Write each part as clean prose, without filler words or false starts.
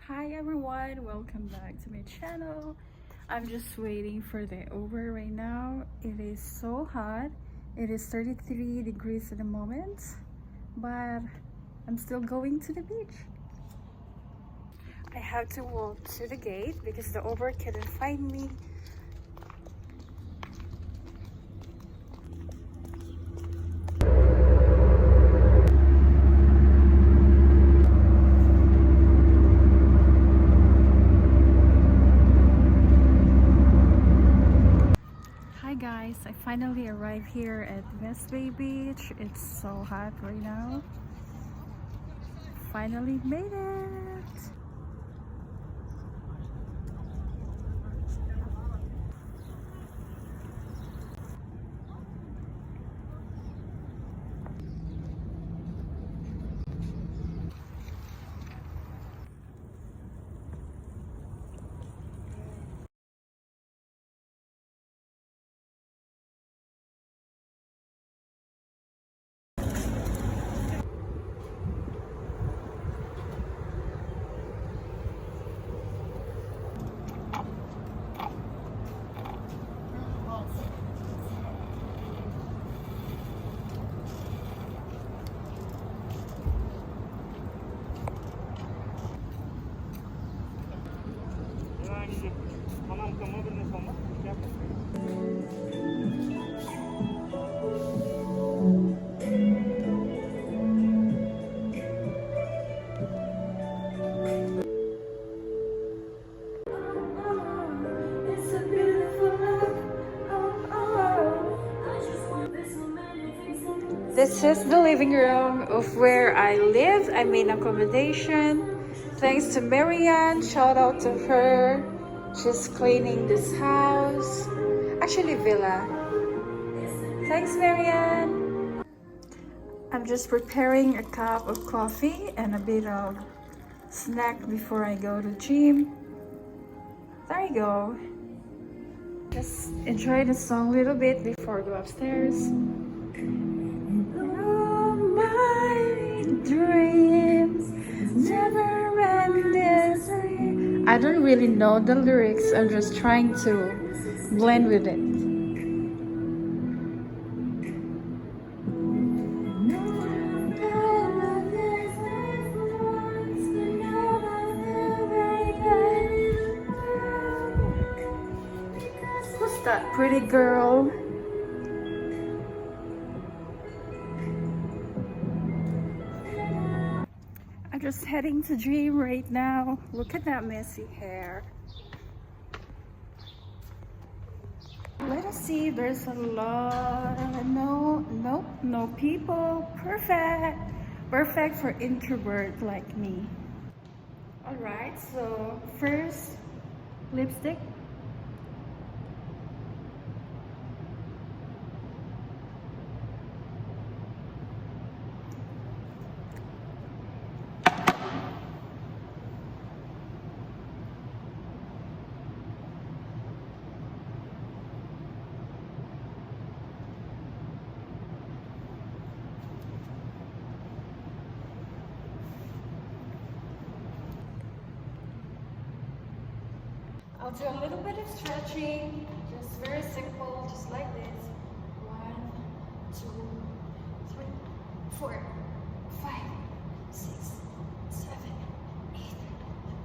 Hi everyone, welcome back to my channel. I'm just waiting for the Uber right now. It is so hot. It is 33 degrees at the moment, but I'm still going to the beach. I have to walk to the gate because the Uber couldn't find me. Hi guys, I finally arrived here at West Bay Beach. It's so hot right now. Finally made it. This is the living room of where I live. I made accommodation. Thanks to Marianne. Shout out to her. She's cleaning this house. Actually, villa. Thanks, Marianne. I'm just preparing a cup of coffee and a bit of snack before I go to gym. There you go. Just enjoy the song a little bit before I go upstairs. Dreams never ending. I don't really know the lyrics. I'm just trying to blend with it. Who's that pretty girl? I'm just heading to gym right now. Look at that messy hair. Let us see. There's a lot. No people. Perfect for introvert like me. All right. So first, lipstick. I'll do a little bit of stretching, just very simple, just like this. 1, 2, 3, 4, 5, 6, 7, 8,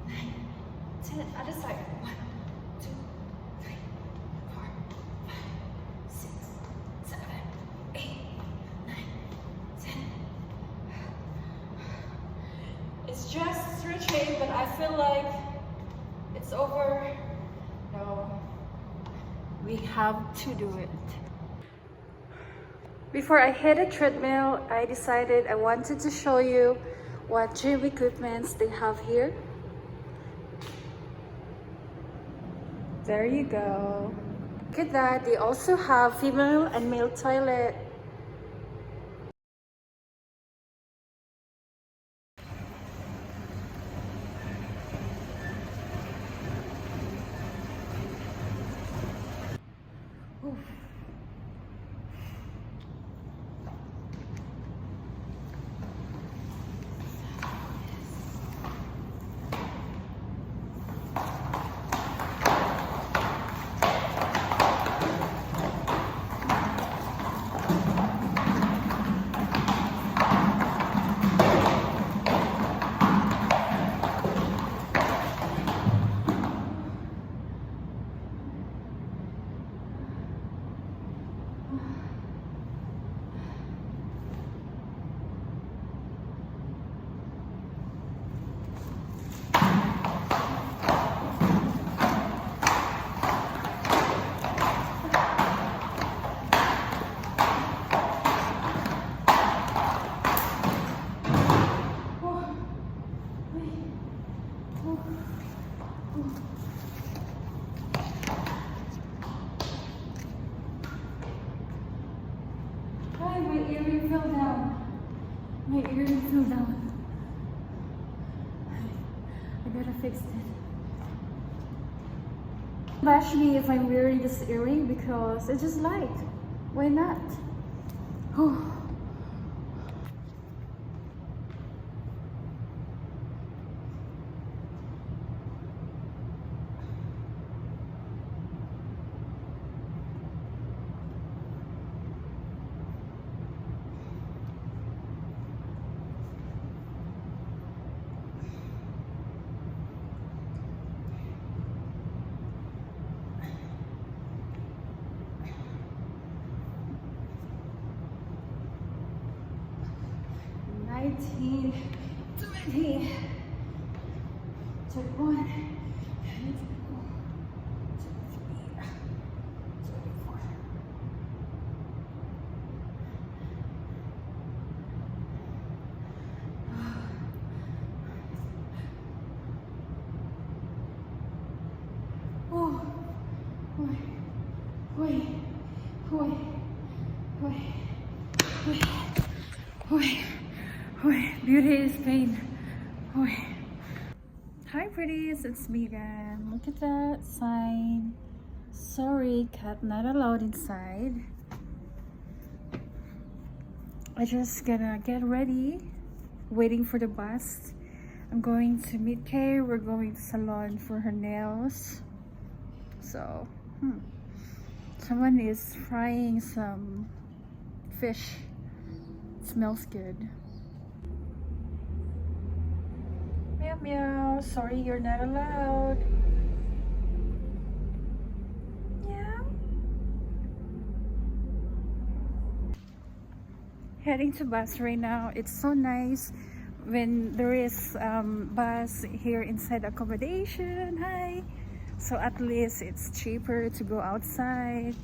9, 10. Other side. 1, 2, 3, 4, 5, 6, 7, 8, 9, 10. It's just stretching, but I feel like it's over. No, we have to do it. Before I hit a treadmill, I decided I wanted to show you what gym equipments they have here. There you go. Look at that. They also have female and male toilet. Oof. My earring fell down. I gotta fix it. Bash me if I'm wearing this earring because I just like. Why not? Oh. 19, 20, 21, 22, 23, 24. Oh, wait, wait, wait, wait, wait, wait. Beauty is pain. Hi pretties, it's Megan. Look at that sign. Sorry, cat not allowed inside. I just gonna get ready, waiting for the bus. I'm going to meet Kay. We're going to salon for her nails. So, someone is frying some fish. It smells good. Meow meow, sorry you're not allowed. Meow. Heading to bus right now. It's so nice when there is bus here inside accommodation. Hi. So at least it's cheaper to go outside.